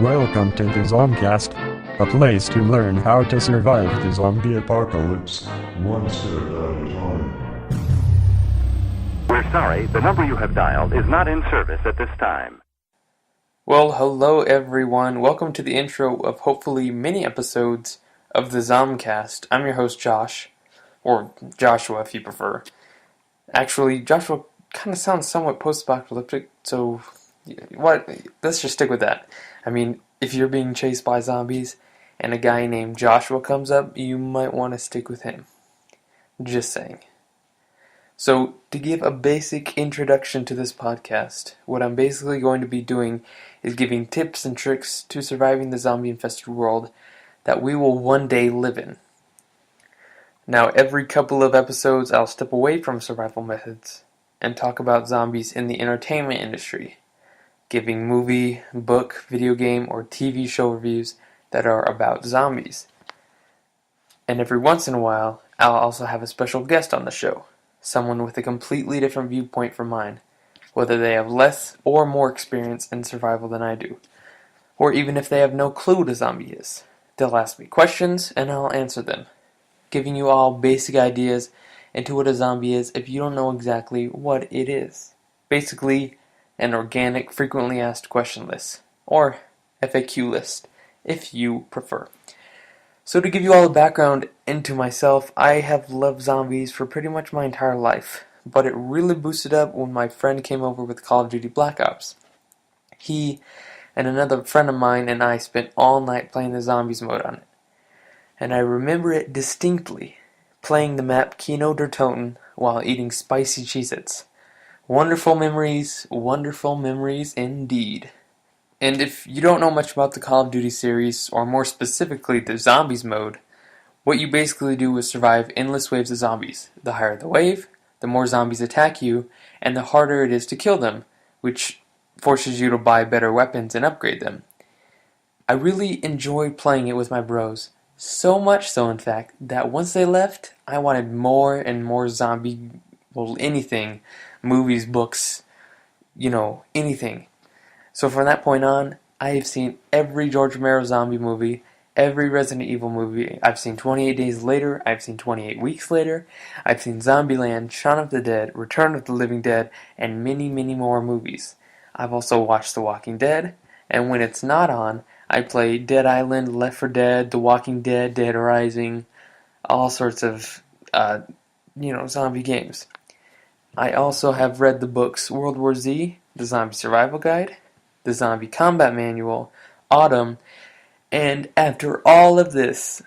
Welcome to the ZomCast, a place to learn how to survive the zombie apocalypse, one step at a time. We're sorry, the number you have dialed is not in service at this time. Well, hello everyone. Welcome to the intro of hopefully many episodes of the ZomCast. I'm your host Josh, or Joshua if you prefer. Actually, Joshua kind of sounds somewhat post-apocalyptic, so let's just stick with that. I mean, if you're being chased by zombies and a guy named Joshua comes up, you might want to stick with him. Just saying. So, to give a basic introduction to this podcast, what I'm basically going to be doing is giving tips and tricks to surviving the zombie-infested world that we will one day live in. Now, every couple of episodes, I'll step away from survival methods and talk about zombies in the entertainment industry, giving movie, book, video game, or TV show reviews that are about zombies. And every once in a while, I'll also have a special guest on the show, someone with a completely different viewpoint from mine, whether they have less or more experience in survival than I do, or even if they have no clue what a zombie is. They'll ask me questions, and I'll answer them, giving you all basic ideas into what a zombie is if you don't know exactly what it is. Basically, an organic frequently asked question list, or FAQ list, if you prefer. So to give you all a background into myself, I have loved zombies for pretty much my entire life, but it really boosted up when my friend came over with Call of Duty Black Ops. He and another friend of mine and I spent all night playing the zombies mode on it, and I remember it distinctly, playing the map Kino der Toten while eating spicy Cheez-Its. Wonderful memories indeed. And if you don't know much about the Call of Duty series, or more specifically the Zombies mode, what you basically do is survive endless waves of zombies. The higher the wave, the more zombies attack you, and the harder it is to kill them, which forces you to buy better weapons and upgrade them. I really enjoyed playing it with my bros, so much so in fact, that once they left, I wanted more and more anything, movies, books, anything. So from that point on, I have seen every George Romero zombie movie, every Resident Evil movie. I've seen 28 Days Later, I've seen 28 Weeks Later, I've seen Zombieland, Shaun of the Dead, Return of the Living Dead, and many, many more movies. I've also watched The Walking Dead, and when it's not on, I play Dead Island, Left 4 Dead, The Walking Dead, Dead Rising, all sorts of, zombie games. I also have read the books World War Z, The Zombie Survival Guide, The Zombie Combat Manual, Autumn, and after all of this,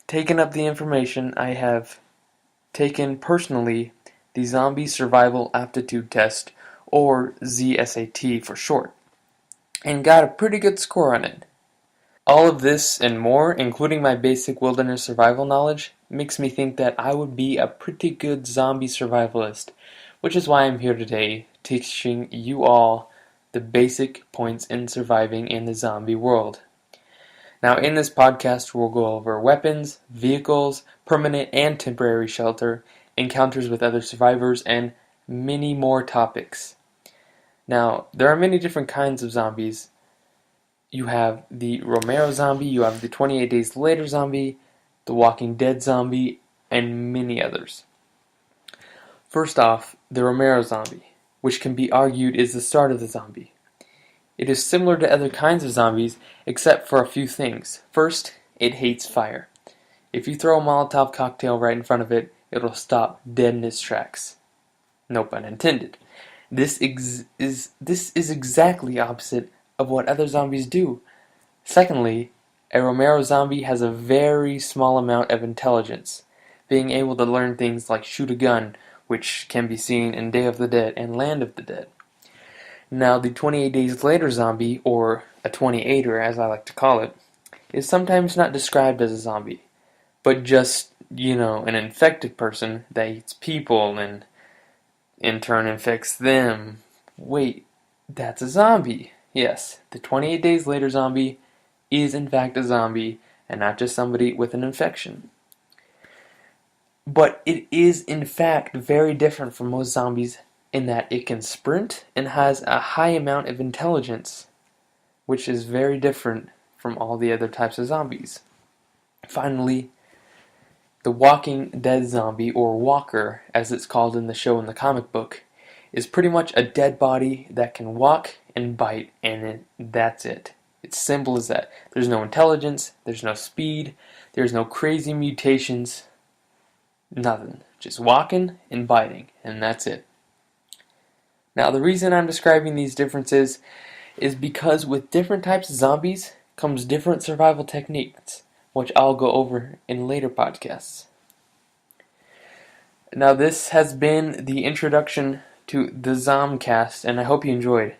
taken up the information, I have taken personally the Zombie Survival Aptitude Test, or ZSAT for short, and got a pretty good score on it. All of this and more, including my basic wilderness survival knowledge, makes me think that I would be a pretty good zombie survivalist, which is why I'm here today, teaching you all the basic points in surviving in the zombie world. Now in this podcast we'll go over weapons, vehicles, permanent and temporary shelter, encounters with other survivors, and many more topics. Now, there are many different kinds of zombies. You have the Romero zombie, you have the 28 Days Later zombie, the Walking Dead zombie, and many others. First off, the Romero zombie, which can be argued is the start of the zombie. It is similar to other kinds of zombies, except for a few things. First, it hates fire. If you throw a Molotov cocktail right in front of it, it'll stop dead in its tracks. No pun intended. This is exactly opposite of what other zombies do. Secondly, a Romero zombie has a very small amount of intelligence, being able to learn things like shoot a gun, which can be seen in Day of the Dead and Land of the Dead. Now, the 28 Days Later zombie, or a 28er as I like to call it, is sometimes not described as a zombie, but just, an infected person that eats people and in turn infects them. Wait, that's a zombie. Yes, the 28 Days Later zombie is in fact a zombie and not just somebody with an infection. But it is in fact very different from most zombies in that it can sprint and has a high amount of intelligence. which is very different from all the other types of zombies. Finally, the Walking Dead zombie, or walker, as it's called in the show and the comic book, is pretty much a dead body that can walk and bite, and that's it. It's simple as that. There's no intelligence, there's no speed, there's no crazy mutations, nothing. Just walking and biting, and that's it. Now, the reason I'm describing these differences is because with different types of zombies comes different survival techniques, which I'll go over in later podcasts. Now, this has been the introduction to the ZomCast, and I hope you enjoyed.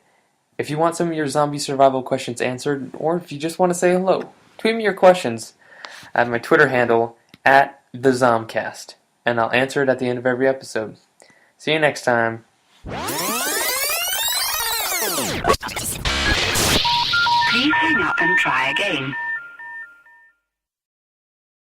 If you want some of your zombie survival questions answered, or if you just want to say hello, tweet me your questions at my Twitter handle, @TheZomCast, and I'll answer it at the end of every episode. See you next time. Please hang up and try again.